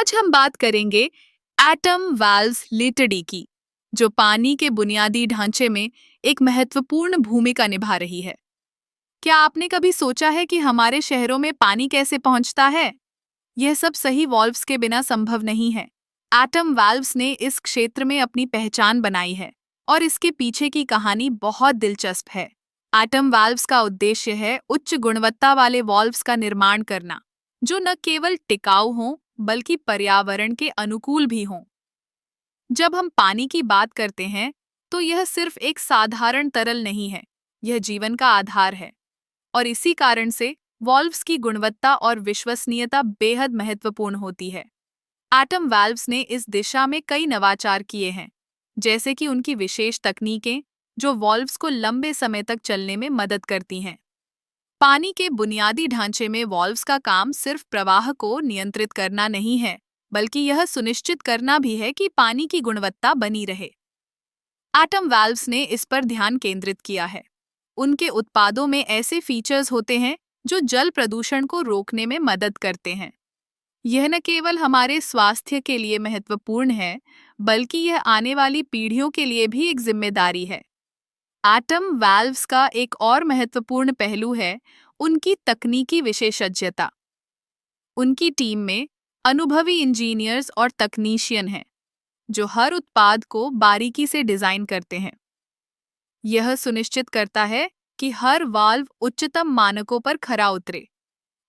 आज हम बात करेंगे एटम वाल्व्स लिटडी की, जो पानी के बुनियादी ढांचे में एक महत्वपूर्ण भूमिका निभा रही है। क्या आपने कभी सोचा है कि हमारे शहरों में पानी कैसे पहुंचता है? यह सब सही वाल्व्स के बिना संभव नहीं है। एटम वाल्व्स ने इस क्षेत्र में अपनी पहचान बनाई है और इसके पीछे की कहानी बहुत दिलचस्प है। एटम वाल्व्स का उद्देश्य है उच्च गुणवत्ता वाले वाल्व्स का निर्माण करना, जो न केवल टिकाऊ हों बल्कि पर्यावरण के अनुकूल भी हों। जब हम पानी की बात करते हैं, तो यह सिर्फ एक साधारण तरल नहीं है, यह जीवन का आधार है। और इसी कारण से वाल्व्स की गुणवत्ता और विश्वसनीयता बेहद महत्वपूर्ण होती है। एटम वाल्व्स ने इस दिशा में कई नवाचार किए हैं, जैसे कि उनकी विशेष तकनीकें जो वाल्व्स को लंबे समय तक चलने में मदद करती हैं। पानी के बुनियादी ढांचे में वाल्व्स का काम सिर्फ प्रवाह को नियंत्रित करना नहीं है, बल्कि यह सुनिश्चित करना भी है कि पानी की गुणवत्ता बनी रहे। एटम वाल्व्स ने इस पर ध्यान केंद्रित किया है। उनके उत्पादों में ऐसे फीचर्स होते हैं जो जल प्रदूषण को रोकने में मदद करते हैं। यह न केवल हमारे स्वास्थ्य के लिए महत्वपूर्ण है, बल्कि यह आने वाली पीढ़ियों के लिए भी एक जिम्मेदारी है। एटम वाल्व्स का एक और महत्वपूर्ण पहलू है उनकी तकनीकी विशेषज्ञता। उनकी टीम में अनुभवी इंजीनियर्स और तकनीशियन हैं, जो हर उत्पाद को बारीकी से डिजाइन करते हैं। यह सुनिश्चित करता है कि हर वाल्व उच्चतम मानकों पर खरा उतरे।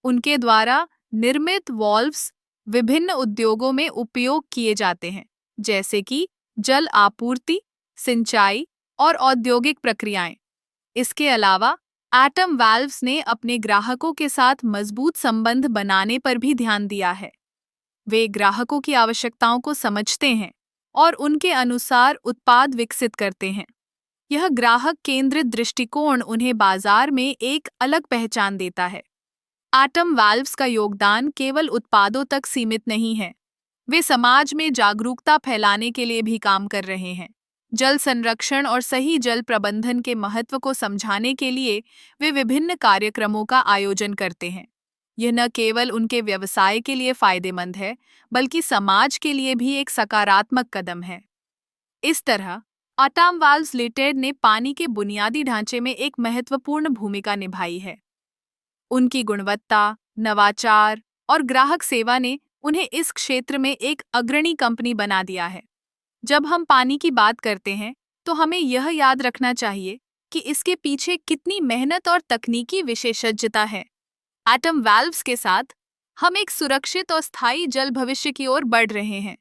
उनके द्वारा निर्मित वाल्व्स विभिन्न उद्योगों में उपयोग किए जाते हैं, जैसे कि जल आपूर्ति, सिंचाई और औद्योगिक प्रक्रियाएं। इसके अलावा एटम वाल्व्स ने अपने ग्राहकों के साथ मजबूत संबंध बनाने पर भी ध्यान दिया है। वे ग्राहकों की आवश्यकताओं को समझते हैं और उनके अनुसार उत्पाद विकसित करते हैं। यह ग्राहक केंद्रित दृष्टिकोण उन्हें बाजार में एक अलग पहचान देता है। एटम वाल्व्स का योगदान केवल उत्पादों तक सीमित नहीं है। वे समाज में जागरूकता फैलाने के लिए भी काम कर रहे हैं। जल संरक्षण और सही जल प्रबंधन के महत्व को समझाने के लिए वे विभिन्न कार्यक्रमों का आयोजन करते हैं। यह न केवल उनके व्यवसाय के लिए फायदेमंद है, बल्कि समाज के लिए भी एक सकारात्मक कदम है। इस तरह एटम वाल्व्स लिमिटेड ने पानी के बुनियादी ढांचे में एक महत्वपूर्ण भूमिका निभाई है। उनकी गुणवत्ता, नवाचार और ग्राहक सेवा ने उन्हें इस क्षेत्र में एक अग्रणी कंपनी बना दिया है। जब हम पानी की बात करते हैं, तो हमें यह याद रखना चाहिए कि इसके पीछे कितनी मेहनत और तकनीकी विशेषज्ञता है। एटम वाल्व्स के साथ हम एक सुरक्षित और स्थायी जल भविष्य की ओर बढ़ रहे हैं।